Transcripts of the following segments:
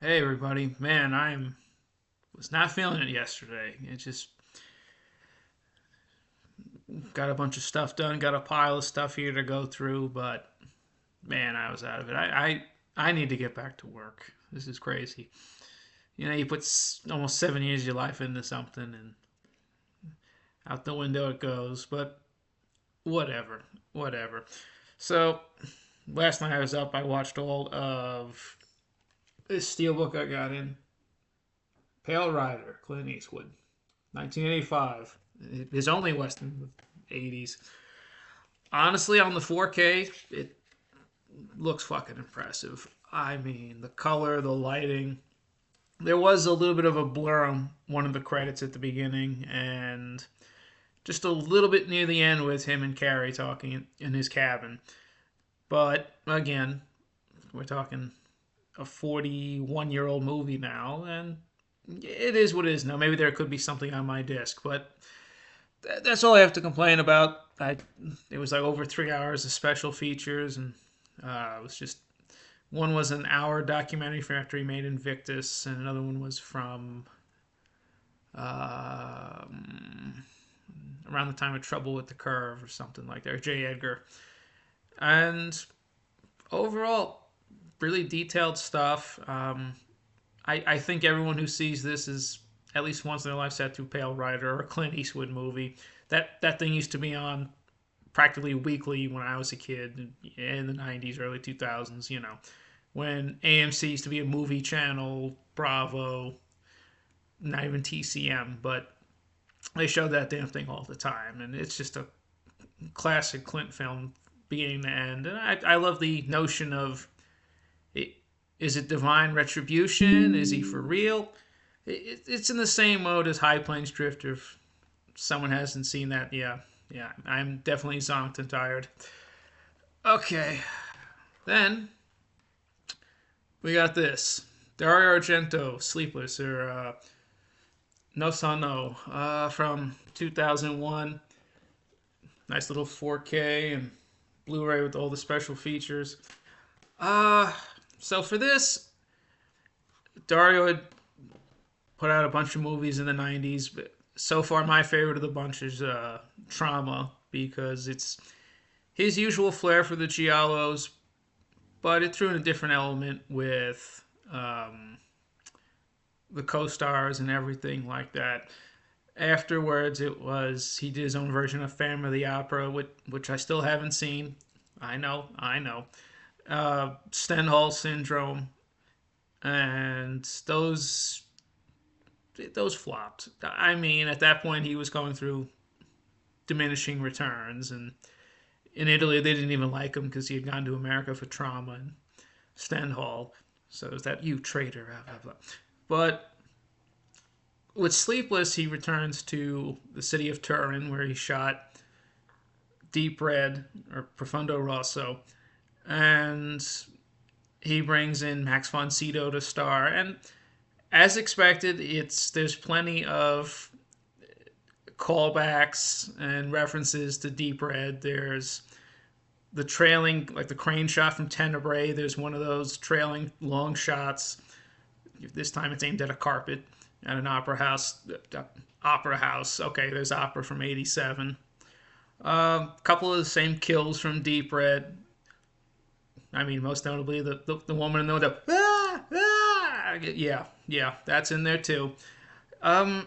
Hey everybody, man, was not feeling it yesterday. It just got a bunch of stuff done, got a pile of stuff here to go through, but man, I was out of it. I need to get back to work. This is crazy. You put almost 7 years of your life into something, and out the window it goes. But whatever, whatever. So last night I was up. I watched all of this steelbook I got in Pale Rider, Clint Eastwood, 1985. His only Western in the 80s. Honestly, on the 4K, it looks fucking impressive. I mean, the color, the lighting. There was a little bit of a blur on one of the credits at the beginning, and just a little bit near the end with him and Carrie talking in his cabin. But again, we're talking a 41-year-old movie now, and it is what it is now. Maybe there could be something on my disc, but that's all I have to complain about. It was like over 3 hours of special features, and it was just one was an hour documentary from after he made Invictus, and another one was from around the time of Trouble with the Curve or something like that, or J. Edgar. And overall, really detailed stuff. I think everyone who sees this is at least once in their life sat through Pale Rider or a Clint Eastwood movie. That thing used to be on practically weekly when I was a kid in the 90s, early 2000s, when AMC used to be a movie channel, Bravo, not even TCM, but they showed that damn thing all the time. And it's just a classic Clint film, beginning to end. And I love the notion of is it divine retribution? Is he for real? It's in the same mode as High Plains Drifter. If someone hasn't seen that, yeah, I'm definitely zonked and tired. Okay, then we got this Dario Argento, Sleepless, or No Sano, from 2001. Nice little 4K and Blu-ray with all the special features. Uh, so for this, Dario had put out a bunch of movies in the 90s, but so far my favorite of the bunch is Trauma, because it's his usual flair for the giallos, but it threw in a different element with the co-stars and everything like that. Afterwards, he did his own version of Phantom of the Opera, which I still haven't seen. I know. Stendhal Syndrome, and those flopped. I mean, at that point, he was going through diminishing returns, and in Italy, they didn't even like him because he had gone to America for Trauma and Stendhal. So it was that you traitor, blah blah blah. But with Sleepless, he returns to the city of Turin, where he shot Deep Red or Profondo Rosso, and he brings in Max von Sydow to star. And as expected, there's plenty of callbacks and references to Deep Red. There's the trailing, like the crane shot from Tenebrae. There's one of those trailing long shots. This time it's aimed at a carpet at an opera house. Opera house. Okay, there's opera from '87. A couple of the same kills from Deep Red. I mean, most notably the woman in the window. Yeah, that's in there too. Um,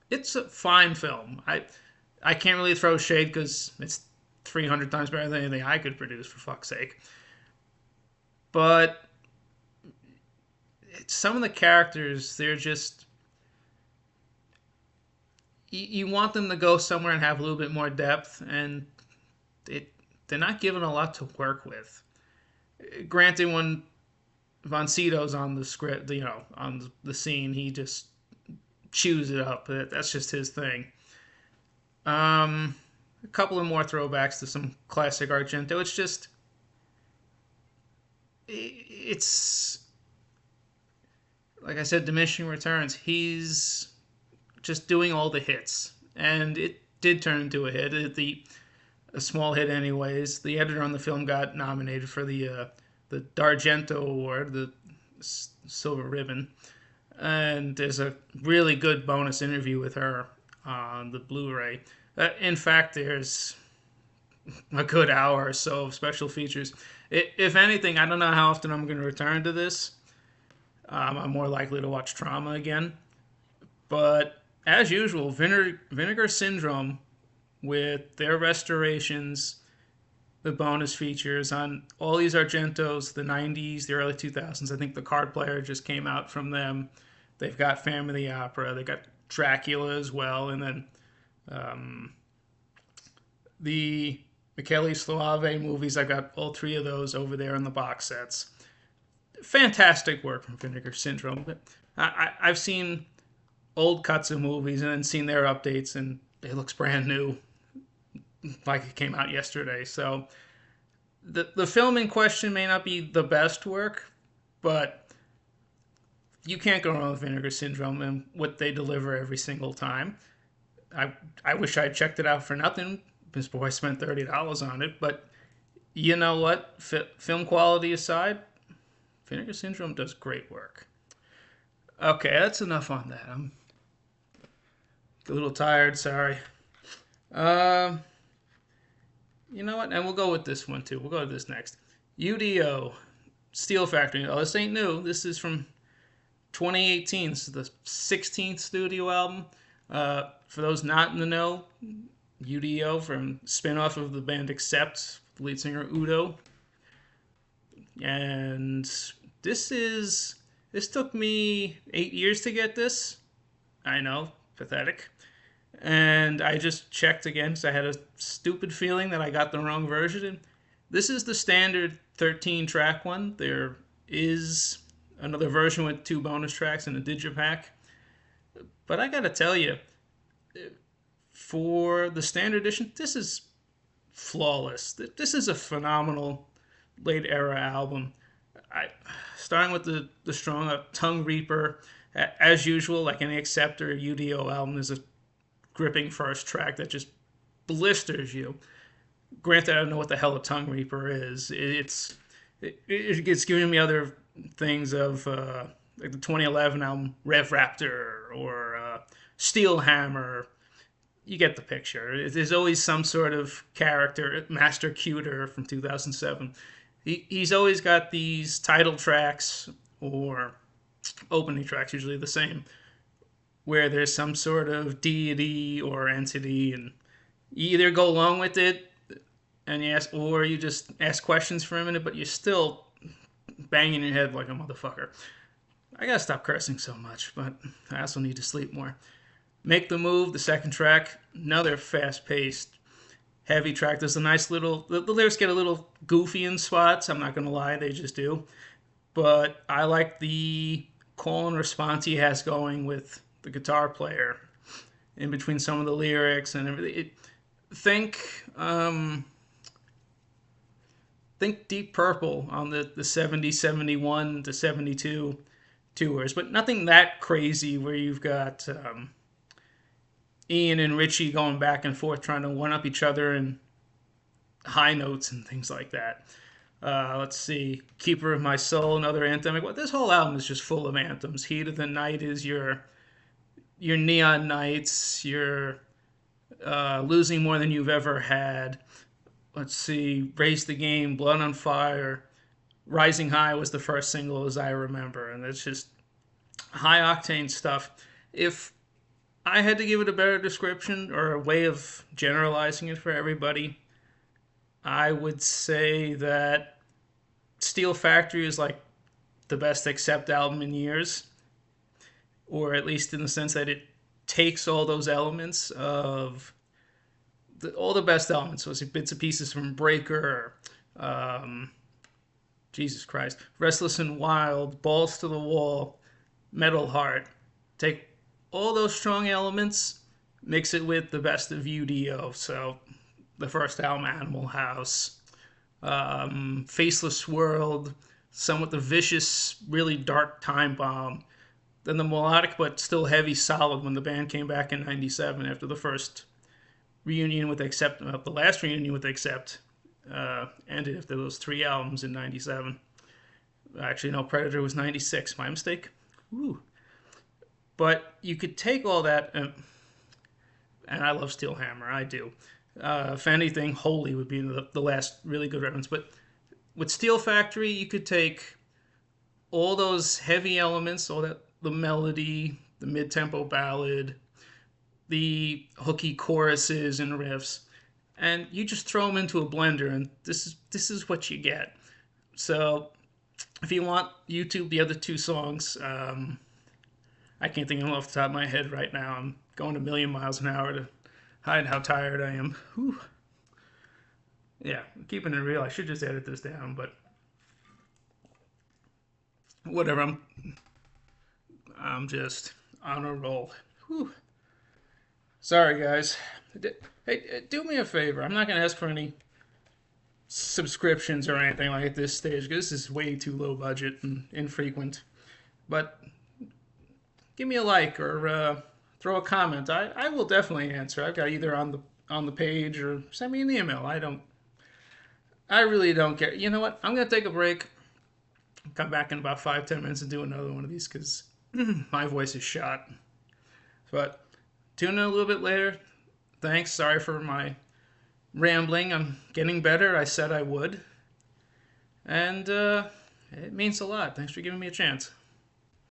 it's a fine film. I can't really throw shade because it's 300 times better than anything I could produce, for fuck's sake. But some of the characters, they're just you want them to go somewhere and have a little bit more depth, and they're not given a lot to work with. Granted, when Von Sydow's on the script, on the scene, he just chews it up. That's just his thing. A couple of more throwbacks to some classic Argento. It's like I said, diminishing returns. He's just doing all the hits, and it did turn into a hit. A small hit, anyways. The editor on the film got nominated for the D'Argento Award, the Silver Ribbon. And there's a really good bonus interview with her on the Blu-ray. In fact, there's a good hour or so of special features. If anything, I don't know how often I'm going to return to this. I'm more likely to watch Trauma again. But as usual, Vinegar Syndrome, with their restorations, the bonus features on all these Argentos, the 90s, the early 2000s. I think the card player just came out from them. They've got Phantom of the Opera. They got Dracula as well. And then the Michele Soave movies. I got all three of those over there in the box sets. Fantastic work from Vinegar Syndrome. But I've seen old cuts of movies and then seen their updates, and it looks brand new, like it came out yesterday. So the film in question may not be the best work, but you can't go wrong with Vinegar Syndrome and what they deliver every single time. I wish I checked it out for nothing before I spent $30 on it, but you know what? Film quality aside, Vinegar Syndrome does great work. Okay, that's enough on that. I'm a little tired, sorry. You know what? And we'll go with this one too. We'll go with this next. UDO, Steel Factory. Oh, this ain't new. This is from 2018. This is the 16th studio album. For those not in the know, UDO from spin-off of the band Accept, lead singer Udo. And this took me 8 years to get this. I know, pathetic. And I just checked again because I had a stupid feeling that I got the wrong version. This is the standard 13-track one. There is another version with 2 bonus tracks and a digipack. But I gotta tell you, for the standard edition, this is flawless. This is a phenomenal late era album. Starting with the strong Tongue Reaper, as usual, like any Acceptor UDO album, is a gripping first track that just blisters you. Granted, I don't know what the hell a Tongue Reaper is. It's giving me other things of like the 2011 album Rev Raptor or Steel Hammer. You get the picture. There's always some sort of character. Master Cuter from 2007. He's always got these title tracks or opening tracks, usually the same, where there's some sort of deity or entity, and you either go along with it and you ask, or you just ask questions for a minute, but you're still banging your head like a motherfucker. I gotta stop cursing so much, but I also need to sleep more. Make the Move, the second track, another fast-paced, heavy track. There's a nice little, the lyrics get a little goofy in spots, I'm not gonna lie, they just do. But I like the call and response he has going with the guitar player in between some of the lyrics and everything. Think Deep Purple on the 70, 71 to 72 tours, but nothing that crazy where you've got Ian and Richie going back and forth trying to one-up each other in high notes and things like that. Let's see. Keeper of My Soul, another anthem. Well, this whole album is just full of anthems. Heat of the Night is your Neon Nights, your Losing More Than You've Ever Had. Let's see. Raise the Game, Blood on Fire. Rising High was the first single, as I remember. And it's just high-octane stuff. If I had to give it a better description or a way of generalizing it for everybody, I would say that Steel Factory is like the best Accept album in years, or at least in the sense that it takes all those elements of all the best elements. So it's bits and pieces from Breaker, Jesus Christ, Restless and Wild, Balls to the Wall, Metal Heart. Take all those strong elements, mix it with the best of UDO. So the first album, Animal House, Faceless World, somewhat the vicious, really dark Time Bomb, then the melodic but still heavy Solid when the band came back in '97 after the first reunion with Accept, the last reunion with Accept ended after those 3 albums in '97. Actually, no, Predator was 96. My mistake. Ooh. But you could take all that, and I love Steel Hammer. I do. If anything, Holy would be the last really good reference. But with Steel Factory, you could take all those heavy elements, all that the melody, the mid-tempo ballad, the hooky choruses and riffs, and you just throw them into a blender, and this is what you get. So if you want YouTube, the other two songs, I can't think of them off the top of my head right now. I'm going a million miles an hour to hide how tired I am. Whew. Yeah, keeping it real. I should just edit this down, but whatever. I'm just on a roll. Whew. Sorry, guys. Hey, do me a favor. I'm not gonna ask for any subscriptions or anything like at this stage because this is way too low budget and infrequent. But give me a like or throw a comment. I will definitely answer. I've got either on the page or send me an email. I really don't care. You know what? I'm gonna take a break. Come back in about 5-10 minutes and do another one of these because my voice is shot. But tune in a little bit later. Thanks. Sorry for my rambling. I'm getting better. I said I would. And it means a lot. Thanks for giving me a chance.